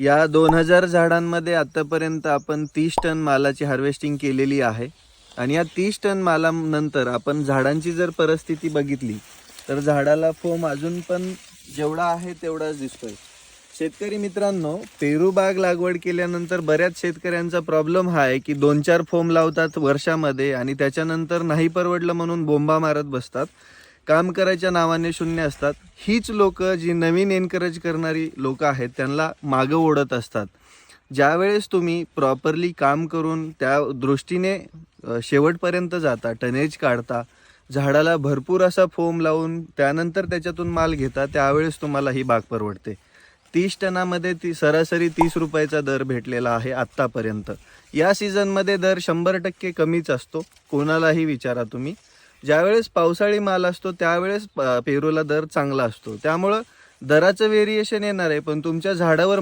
या 2000 झाडांमध्ये आतापर्यंत आपण 30 टन मालाची हार्वेस्टिंग केलेली आहे आणि या 30 टन मालानंतर आपण झाडांची जर परिस्थिती बघितली तर झाडाला फोम अजून पण जेवढा आहे तेवढाच दिसतोय. शेतकरी मित्रांनो, पेरू बाग लागवड केल्यानंतर बऱ्याच शेतकऱ्यांचा प्रॉब्लेम हा आहे की 2-4 फोम लावतात वर्षामध्ये आणि त्याच्यानंतर नाही परवडलं म्हणून बोंबा मारत बसतात. काम करायच्या नावाने शून्य असतात. हीच लोक जी नवीन एनकरेज करणारी लोक आहेत त्यांना मागं ओढत असतात. ज्यावेळेस तुम्ही प्रॉपरली काम करून त्या दृष्टीने शेवटपर्यंत जाता, टनेज काढता, झाडाला भरपूर असा फोम लावून त्यानंतर त्याच्यातून माल घेता, त्यावेळेस तुम्हाला ही बाग परवडते. 30 टनामध्ये ती सरासरी 30 रुपयाचा दर भेटलेला आहे आत्तापर्यंत. या सीझनमध्ये दर 100% कमीच असतो, कोणालाही विचारा तुम्ही. ज्यावेळेस पावसाळी माल असतो त्यावेळेस पेरूला दर चांगला असतो. त्यामुळं दराचं व्हेरिएशन येणार आहे, पण तुमच्या झाडावर